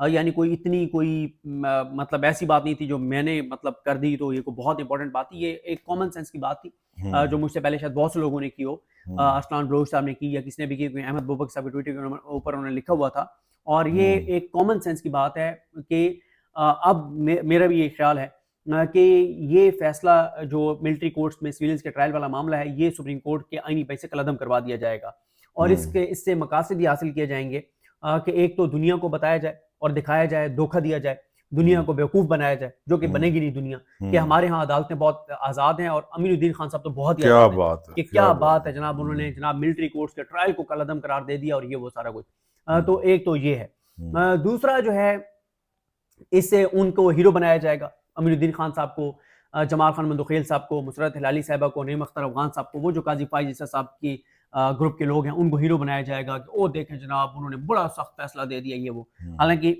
یعنی کوئی اتنی کوئی مطلب ایسی بات نہیں تھی جو میں نے مطلب کر دی تو یہ کوئی بہت امپورٹنٹ بات تھی، یہ ایک کامن سینس کی بات تھی جو مجھ سے پہلے شاید بہت سے لوگوں نے کی ہو، ارسلان بلوچ صاحب نے کی یا کسی نے بھی کی، احمد بوبک صاحب کے ٹویٹر کے اوپر انہوں نے لکھا ہوا تھا، اور یہ ایک کامن سینس کی بات ہے کہ اب میرا بھی یہ خیال ہے کہ یہ فیصلہ جو ملٹری کورٹس میں سویلنس کے ٹرائل والا معاملہ ہے یہ سپریم کورٹ کے آئینی بیس سے قلعدم کروا دیا جائے گا، اور اس سے مقاصد یہ حاصل کیے جائیں گے کہ ایک تو دنیا کو بتایا جائے اور دکھایا جائے، دھوکہ دیا جائے، دنیا کو بیوقوف بنایا جائے، جو کہ بنے گی نہیں دنیا، کہ ہمارے ہاں عدالتیں بہت آزاد ہیں، اور امین الدین خان صاحب تو بہت ہی آزاد ہیں کہ کیا بات ہے جناب، انہوں نے جناب ملٹری کورٹس کے ٹرائل کو قلعدم قرار دے دیا اور یہ وہ سارا کچھ، تو ایک تو یہ ہے۔ دوسرا جو ہے اس سے ان کو ہیرو بنایا جائے گا، امین الدین خان صاحب کو، جمال خان مندوخیل صاحب کو، مسرت ہلالی صاحبہ کو، نعیم اختر افغان صاحب کو، وہ جو قاضی فائز عیسیٰ صاحب کی گروپ کے لوگ ہیں ان کو ہیرو بنایا جائے گا کہ او دیکھیں جناب انہوں نے بڑا سخت فیصلہ دے دیا یہ وہ، حالانکہ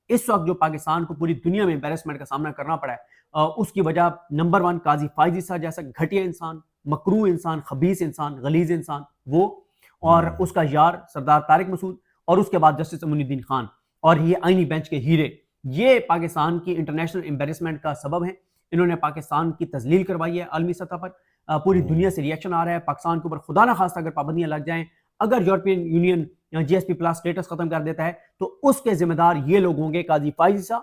اس وقت جو پاکستان کو پوری دنیا میں امبیرسمنٹ کا سامنا کرنا پڑا ہے اس کی وجہ نمبر 1 قاضی فائز عیسیٰ جیسا گھٹیا انسان، مکروہ انسان، خبیث انسان، غلیظ انسان وہ، اور اس کا یار سردار طارق مسعود، اور اس کے بعد جسٹس امین الدین خان، اور یہ آئینی بینچ کے ہیرے، یہ پاکستان کی انٹرنیشنل امبیرسمنٹ کا سبب ہیں، انہوں نے پاکستان کی تذلیل کروائی ہے عالمی سطح پر، پوری دنیا سے ریئیکشن آ رہا ہے پاکستان کے اوپر، خدا نہ خواستہ اگر پابندیاں لگ جائیں، اگر یورپین یونین جی ایس پی پلس سٹیٹس ختم کر دیتا ہے تو اس کے ذمہ دار یہ لوگ ہوں گے، قاضی فائز عیسیٰ،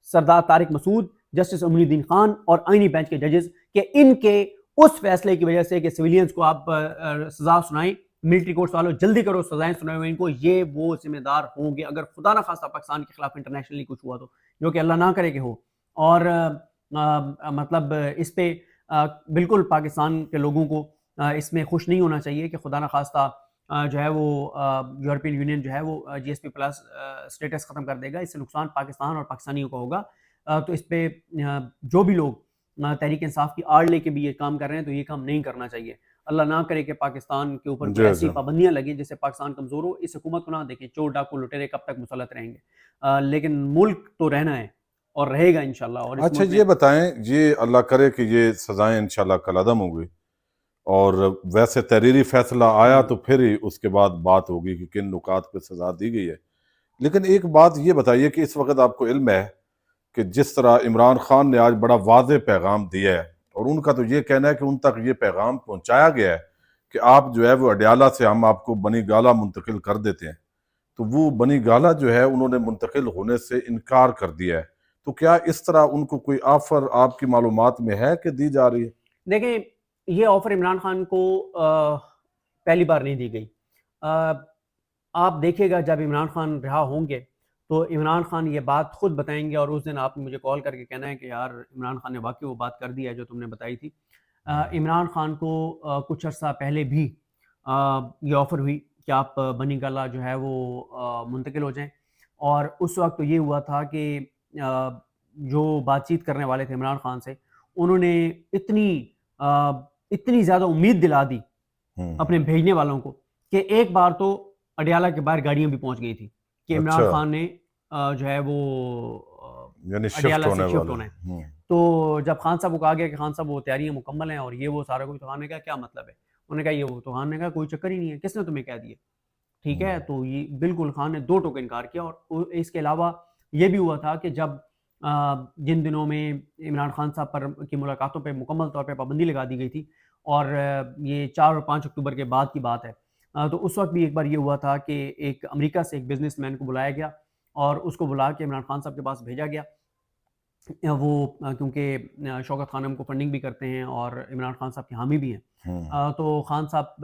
سردار طارق مسعود، جسٹس امین الدین خان اور آئینی بینچ کے ججز، کہ ان کے اس فیصلے کی وجہ سے کہ سویلینز کو آپ سزا سنائیں، ملٹری کورٹس والوں جلدی کرو سزائیں سنائیں ان کو، یہ وہ ذمہ دار ہوں گے اگر خدا نہ خواستہ پاکستان کے خلاف انٹرنیشنلی کچھ ہوا تو، جو کہ اللہ نہ کرے کہ ہو، اور مطلب اس پہ بالکل پاکستان کے لوگوں کو اس میں خوش نہیں ہونا چاہیے کہ خدا نہ خواستہ جو ہے وہ یورپین یونین جو ہے وہ جی ایس پی پلس سٹیٹس ختم کر دے گا، اس سے نقصان پاکستان اور پاکستانیوں کو ہوگا، تو اس پہ جو بھی لوگ تحریک انصاف کی آڑ لے کے بھی یہ کام کر رہے ہیں تو یہ کام نہیں کرنا چاہیے، اللہ نہ کرے کہ پاکستان کے اوپر کوئی ایسی پابندیاں لگیں جس سے پاکستان کمزور ہو، اس حکومت کو نہ دیکھیں، چور ڈاکو لٹیرے کب تک مسلط رہیں گے، لیکن ملک تو رہنا ہے اور رہے گا انشاءاللہ، اور اس اچھا ملک یہ بتائیں، یہ اللہ کرے کہ یہ سزائیں انشاءاللہ قلعدم ہوں گی، اور ویسے تحریری فیصلہ آیا تو پھر ہی اس کے بعد بات ہوگی کہ کن نکات پہ سزا دی گئی ہے، لیکن ایک بات یہ بتائیے کہ اس وقت آپ کو علم ہے کہ جس طرح عمران خان نے آج بڑا واضح پیغام دیا ہے، اور ان کا تو یہ کہنا ہے کہ ان تک یہ پیغام پہنچایا گیا ہے کہ آپ جو ہے وہ اڈیالہ سے ہم آپ کو بنی گالہ منتقل کر دیتے ہیں، تو وہ بنی گالہ جو ہے انہوں نے منتقل ہونے سے انکار کر دیا ہے، تو کیا اس طرح ان کو کوئی آفر آپ کی معلومات میں ہے کہ دی جا رہی ہے؟ دیکھیں یہ آفر عمران خان کو پہلی بار نہیں دی گئی، آپ دیکھیے گا جب عمران خان رہا ہوں گے تو عمران خان یہ بات خود بتائیں گے، اور اس دن آپ نے مجھے کال کر کے کہنا ہے کہ یار عمران خان نے واقعی وہ بات کر دی ہے جو تم نے بتائی تھی۔ عمران خان کو کچھ عرصہ پہلے بھی یہ آفر ہوئی کہ آپ بنی گالہ جو ہے وہ منتقل ہو جائیں، اور اس وقت تو یہ ہوا تھا کہ جو بات چیت کرنے والے تھے عمران خان سے، انہوں نے اتنی زیادہ امید دلا دی اپنے بھیجنے والوں کو کہ ایک بار تو اڈیالہ کے باہر گاڑیاں بھی پہنچ گئی تھی کہ عمران خان نے جو ہے وہ یعنی اڈیالہ سے شفٹ ہونا ہے، تو جب خان صاحب کو کہا گیا کہ خان صاحب وہ تیاریاں مکمل ہیں اور یہ وہ سارا کچھ، تو خان نے کہا کیا مطلب ہے، انہوں نے کہا یہ وہ، تو خان نے کہا کوئی چکر ہی نہیں ہے، کس نے تمہیں کہہ دیا، ٹھیک ہے، تو یہ بالکل خان نے 2 ٹوک انکار کیا، اور اس کے علاوہ یہ بھی ہوا تھا کہ جب جن دنوں میں عمران خان صاحب پر کی ملاقاتوں پہ مکمل طور پہ پابندی لگا دی گئی تھی، اور یہ 4 اور 5 اکتوبر کے بعد کی بات ہے، تو اس وقت بھی ایک بار یہ ہوا تھا کہ ایک امریکہ سے ایک بزنس مین کو بلایا گیا اور اس کو بلا کے عمران خان صاحب کے پاس بھیجا گیا، وہ کیونکہ شوکت خان ہم کو فنڈنگ بھی کرتے ہیں اور عمران خان صاحب کے حامی بھی ہیں، تو خان صاحب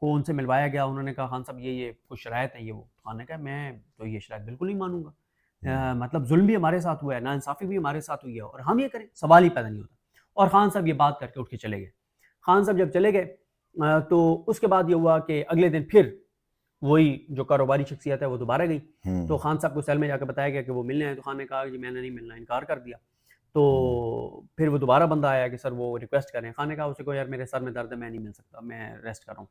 کو ان سے ملوایا گیا، انہوں نے کہا خان صاحب یہ کچھ شرائط ہیں یہ وہ، خان نے کہا میں تو یہ شرائط بالکل نہیں مانوں گا، مطلب ظلم بھی ہمارے ساتھ ہوا ہے، ناانصافی بھی ہمارے ساتھ ہوئی ہے، اور ہم یہ کریں سوال ہی پیدا نہیں ہوتا، اور خان صاحب یہ بات کر کے اٹھ کے چلے گئے۔ خان صاحب جب چلے گئے تو اس کے بعد یہ ہوا کہ اگلے دن پھر وہی جو کاروباری شخصیت ہے وہ دوبارہ گئی، تو خان صاحب کو سیل میں جا کے بتایا گیا کہ وہ ملنے آئے، تو خان نے کہا کہ میں نے نہیں ملنا، انکار کر دیا، تو پھر وہ دوبارہ بندہ آیا کہ سر وہ ریکویسٹ کریں، خان نے کہا اسے کو یار میرے سر میں درد ہے میں نہیں مل سکتا، میں ریسٹ کر رہا ہوں،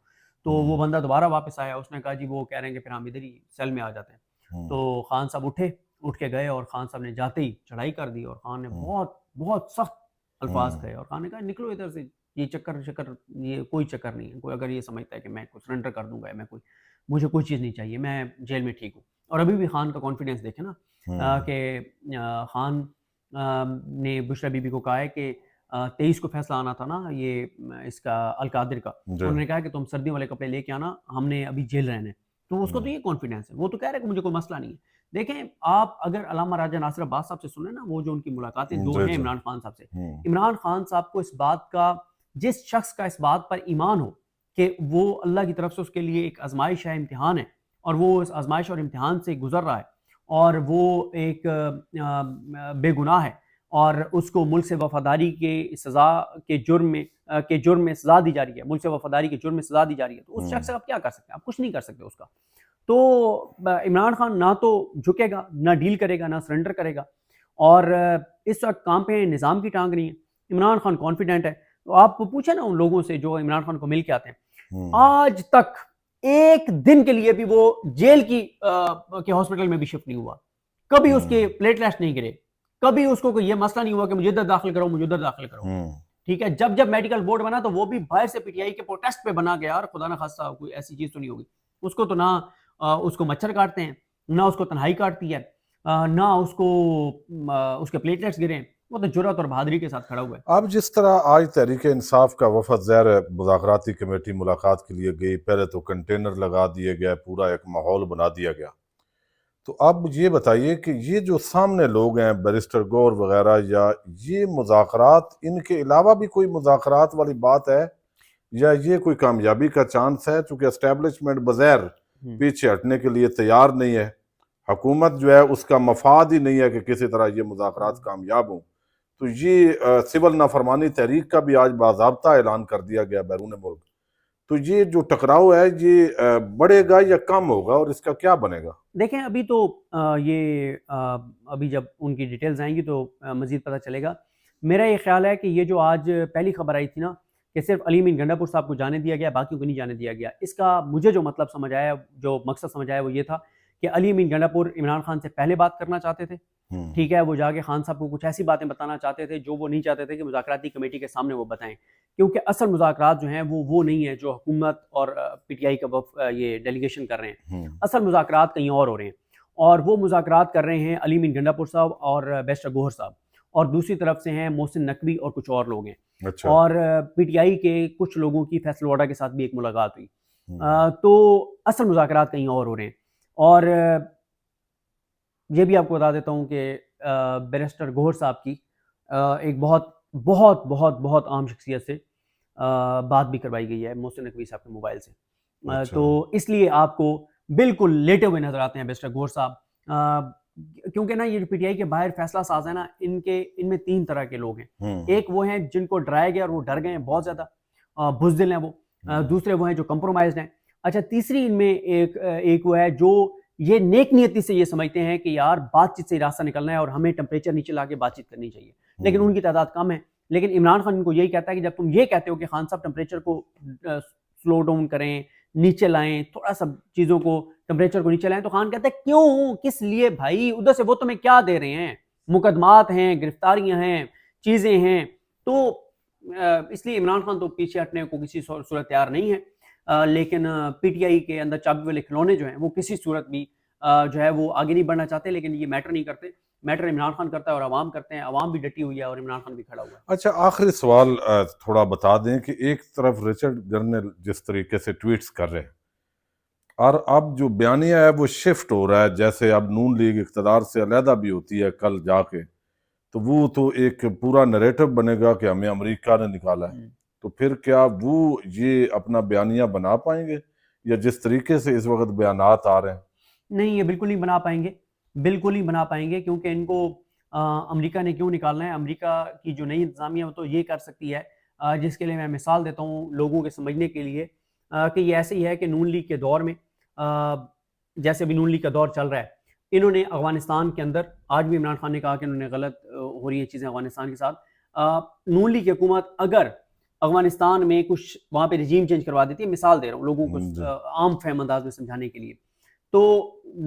تو وہ بندہ دوبارہ واپس آیا، اس نے کہا جی وہ کہہ رہے ہیں کہ پھر ہم ادھر ہی سیل میں آ جاتے ہیں، تو خان صاحب اٹھ کے گئے، اور خان صاحب نے جاتے ہی چڑھائی کر دی، اور خان نے بہت بہت سخت الفاظ کہے، اور خان نے کہا نکلو ادھر سے، یہ چکر یہ کوئی چکر نہیں ہے، کوئی اگر یہ سمجھتا ہے کہ میں کوئی سرنڈر کر دوں گا، مجھے کوئی چیز نہیں چاہیے، میں جیل میں ٹھیک ہوں، اور ابھی بھی خان کا کانفیڈنس دیکھیں نا، کہ خان نے بشرا بی بی کو کہا ہے کہ 23 کو فیصلہ آنا تھا نا یہ اس کا القادر کا، انہوں نے کہا کہ تم سردیوں والے کپڑے لے کے آنا، ہم نے ابھی جیل رہنے، تو اس کو تو یہ کانفیڈینس ہے، وہ تو کہہ رہے کہ مجھے کوئی مسئلہ نہیں ہے۔ دیکھیں آپ اگر علامہ راجہ ناصر عباس صاحب سے سنیں نا، وہ جو ان کی ملاقاتیں دو ہیں عمران خان صاحب سے، عمران خان صاحب کو اس بات کا، جس شخص کا اس بات پر ایمان ہو کہ وہ اللہ کی طرف سے اس کے لیے ایک آزمائش ہے، امتحان ہے، اور وہ اس آزمائش اور امتحان سے گزر رہا ہے، اور وہ ایک بے گناہ ہے، اور اس کو ملک سے وفاداری کے سزا کے جرم میں سزا دی جا رہی ہے، ملک سے وفاداری کے جرم میں سزا دی جا رہی ہے، تو اس شخص سے آپ کیا کر سکتے ہیں؟ آپ کچھ نہیں کر سکتے اس کا۔ تو عمران خان نہ تو جھکے گا، نہ ڈیل کرے گا، نہ سرنڈر کرے گا، اور اس وقت کام پہ نظام کی ٹانگ نہیں ہے۔ عمران خان کانفیڈنٹ ہے، تو آپ پوچھیں نا ان لوگوں سے جو عمران خان کو مل کے آتے ہیں، آج تک ایک دن کے لیے بھی وہ جیل کے ہاسپٹل میں بھی شفٹ نہیں ہوا، کبھی اس کے پلیٹلیٹس نہیں گرے، کبھی اس کو کوئی یہ مسئلہ نہیں ہوا کہ مجھے ادھر داخل کرو، مجھے ادھر داخل کرو، ٹھیک ہے۔ جب میڈیکل بورڈ بنا تو وہ بھی باہر سے پی ٹی آئی کے پروٹیسٹ پہ بنا گیا، اور خدا نہ خواستہ کوئی ایسی چیز تو نہیں ہوگی، اس کو تو نہ اس کو مچھر کاٹتے ہیں، نہ اس کو تنہائی کاٹتی ہے، نہ اس کو اس کے پلیٹلیٹس گرے ہیں، وہ تو جرأت اور بہادری کے ساتھ کھڑا ہوا ہے۔ اب جس طرح آج تحریک انصاف کا وفد زیر مذاکراتی کمیٹی ملاقات کے لیے گئی، پہلے تو کنٹینر لگا دیے گئے، پورا ایک ماحول بنا دیا گیا، تو اب یہ بتائیے کہ یہ جو سامنے لوگ ہیں بیرسٹر گور وغیرہ، یا یہ مذاکرات، ان کے علاوہ بھی کوئی مذاکرات والی بات ہے، یا یہ کوئی کامیابی کا چانس ہے؟ چونکہ اسٹیبلشمنٹ بغیر پیچھے ہٹنے کے لیے تیار نہیں ہے، حکومت جو ہے اس کا مفاد ہی نہیں ہے کہ کسی طرح یہ مذاکرات کامیاب ہوں، تو یہ سول نافرمانی تحریک کا بھی آج باضابطہ اعلان کر دیا گیا بیرون ملک، تو یہ جو ٹکراؤ ہے یہ بڑھے گا یا کم ہوگا، اور اس کا کیا بنے گا؟ دیکھیں ابھی تو یہ ابھی جب ان کی ڈیٹیلز آئیں گی تو مزید پتہ چلے گا۔ میرا یہ خیال ہے کہ یہ جو آج پہلی خبر آئی تھی نا کہ صرف علی امین گنڈا پور صاحب کو جانے دیا گیا، باقیوں کو نہیں جانے دیا گیا، اس کا مجھے جو مطلب سمجھ آیا، جو مقصد سمجھ آیا، وہ یہ تھا کہ علی امین گنڈا پور عمران خان سے پہلے بات کرنا چاہتے تھے، ٹھیک ہے، وہ جا کے خان صاحب کو کچھ ایسی باتیں بتانا چاہتے تھے جو وہ نہیں چاہتے تھے کہ مذاکراتی کمیٹی کے سامنے وہ بتائیں، کیونکہ اصل مذاکرات جو ہیں وہ نہیں ہیں جو حکومت اور پی ٹی آئی کا یہ ڈیلیگیشن کر رہے ہیں، اصل مذاکرات کہیں اور ہو رہے ہیں، اور وہ مذاکرات کر رہے ہیں علی امین گنڈا پور صاحب اور بیرسٹر گوہر صاحب، اور دوسری طرف سے ہیں محسن نقوی اور کچھ اور لوگ ہیں، اور پی ٹی آئی کے کچھ لوگوں کی فیصل واڈا کے ساتھ بھی ایک ملاقات ہوئی، تو اصل مذاکرات کہیں اور ہو رہے ہیں۔ اور یہ بھی آپ کو بتا دیتا ہوں کہ بیرسٹر گوہر صاحب کی ایک بہت بہت بہت بہت عام شخصیت سے بات بھی کروائی گئی ہے محسن نقوی صاحب کے موبائل سے، تو اس لیے آپ کو بالکل لیٹے ہوئے نظر آتے ہیں بیرسٹر گوہر صاحب، کیونکہ نا یہ پی ٹی آئی کے باہر فیصلہ ساز ہے نا، ان میں 3 طرح کے لوگ ہیں، ایک وہ ہیں جن کو ڈرایا گیا اور وہ ڈر گئے ہیں بہت زیادہ، بزدل ہیں وہ، دوسرے وہ ہیں جو کمپرومائزڈ ہیں، اچھا تیسری ان میں ایک وہ ہے جو یہ نیک نیتی سے یہ سمجھتے ہیں کہ یار بات چیت سے راستہ نکلنا ہے اور ہمیں ٹمپریچر نیچے لا کے بات چیت کرنی چاہیے، لیکن ان کی تعداد کم ہے۔ لیکن عمران خان ان کو یہی کہتا ہے کہ جب تم یہ کہتے ہو کہ خان صاحب ٹمپریچر کو سلو ڈاؤن کریں، نیچے لائیں، تھوڑا سا چیزوں کو ٹمپریچر کو نیچے لائیں، تو خان کہتا ہے کیوں، کس لیے بھائی، ادھر سے وہ تمہیں کیا دے رہے ہیں، مقدمات ہیں، گرفتاریاں ہیں، چیزیں ہیں، تو اس لیے عمران خان تو پیچھے ہٹنے کو کسی صورت تیار نہیں ہے، لیکن پی ٹی آئی کے اندر چابی والے کھلونے جو ہیں وہ کسی صورت بھی جو ہے وہ آگے نہیں بڑھنا چاہتے، لیکن یہ میٹر نہیں کرتے، میٹر عمران خان کرتا ہے اور عوام کرتے ہیں، عوام بھی ڈٹی ہوئی ہے اور عمران خان بھی کھڑا ہوا ہے۔ اچھا آخری سوال تھوڑا بتا دیں کہ ایک طرف رچرڈ گرنل جس طریقے سے ٹویٹس کر رہے ہیں، اور اب جو بیانیہ ہے وہ شفٹ ہو رہا ہے، جیسے اب نون لیگ اقتدار سے علیحدہ بھی ہوتی ہے کل جا کے، تو وہ تو ایک پورا نریٹو بنے گا کہ ہمیں امریکہ نے نکالا ہے، تو پھر کیا وہ یہ اپنا بیانیہ بنا پائیں گے، یا جس طریقے سے اس وقت بیانات آ رہے ہیں؟ نہیں، یہ بالکل نہیں بنا پائیں گے، بالکل نہیں بنا پائیں گے، کیونکہ ان کو امریکہ نے کیوں نکالنا ہے؟ امریکہ کی جو نئی انتظامیہ وہ تو یہ کر سکتی ہے، جس کے لیے میں مثال دیتا ہوں لوگوں کے سمجھنے کے لیے، کہ یہ ایسے ہی ہے کہ نون لیگ کے دور میں، جیسے ابھی نون لیگ کا دور چل رہا ہے، انہوں نے افغانستان کے اندر، آج بھی عمران خان نے کہا کہ انہوں نے غلط ہو رہی ہیں چیزیں افغانستان کے ساتھ، نون لیگ کی حکومت اگر افغانستان میں کچھ وہاں پہ رجیم چینج کروا دیتی ہے، مثال دے رہا ہوں لوگوں کو عام فہم انداز میں سمجھانے کے لیے، تو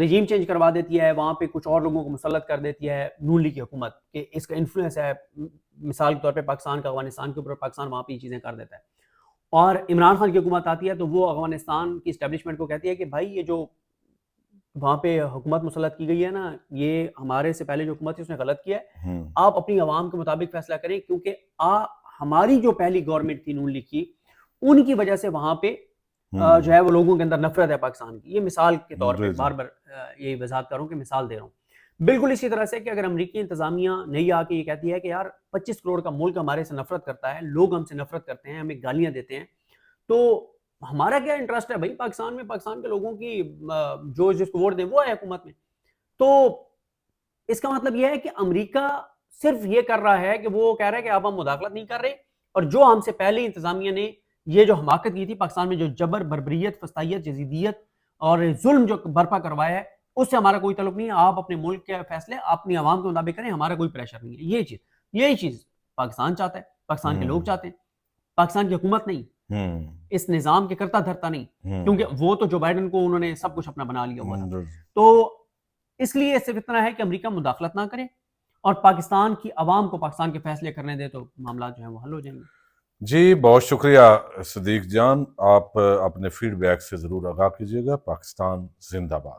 رجیم چینج کروا دیتی ہے، وہاں پہ کچھ اور لوگوں کو مسلط کر دیتی ہے نون لیگ کی حکومت، کہ اس کا انفلوئنس ہے، مثال کے طور پہ پاکستان کا افغانستان کے اوپر، پاکستان وہاں پہ یہ چیزیں کر دیتا ہے، اور عمران خان کی حکومت آتی ہے تو وہ افغانستان کی اسٹیبلشمنٹ کو کہتی ہے کہ بھائی یہ جو وہاں پہ حکومت مسلط کی گئی ہے نا، یہ ہمارے سے پہلے جو حکومت تھی اس نے غلط کیا ہے. ہوں، آپ اپنی عوام کے مطابق فیصلہ کریں، کیونکہ ہماری جو پہلی گورنمنٹ تھی نون لیگ کی، ان کی وجہ سے وہاں پہ جو ہے وہ لوگوں کے اندر نفرت ہے پاکستان کی. یہ مثال کے طور پہ جی جی بار بار یہ وضاحت کر رہا ہوں کہ مثال دے رہا ہوں. بالکل اسی طرح سے کہ اگر امریکی انتظامیہ نہیں آ کے یہ کہتی ہے کہ یار 25 کروڑ کا ملک ہمارے سے نفرت کرتا ہے، لوگ ہم سے نفرت کرتے ہیں، ہمیں گالیاں دیتے ہیں، تو ہمارا کیا انٹرسٹ ہے بھائی پاکستان میں، پاکستان کے لوگوں کی جو جس کو ووٹ دیں وہ ہے حکومت میں. تو اس کا مطلب یہ ہے کہ امریکہ صرف یہ کر رہا ہے کہ وہ کہہ رہا ہے کہ اب ہم مداخلت نہیں کر رہے، اور جو ہم سے پہلے انتظامیہ نے یہ جو حماقت کی تھی پاکستان میں، جو جبر، بربریت، فسطائیت، جزیدیت اور ظلم جو برپا کروایا ہے، اس سے ہمارا کوئی تعلق نہیں ہے. آپ اپنے ملک کے فیصلے اپنی عوام کے مطابق کریں، ہمارا کوئی پریشر نہیں ہے. یہی چیز پاکستان چاہتا ہے، پاکستان کے لوگ چاہتے ہیں، پاکستان کی حکومت نہیں، اس نظام کے کرتا دھرتا نہیں، کیونکہ وہ تو جو بائیڈن کو انہوں نے سب کچھ اپنا بنا لیا ہوا تھا. تو اس لیے صرف اتنا ہے کہ امریکہ مداخلت نہ کرے اور پاکستان کی عوام کو پاکستان کے فیصلے کرنے دے، تو معاملات جو ہیں وہ حل ہو جائیں گے. جی بہت شکریہ صدیق جان، آپ اپنے فیڈ بیک سے ضرور آگاہ کیجیے گا. پاکستان زندہ باد.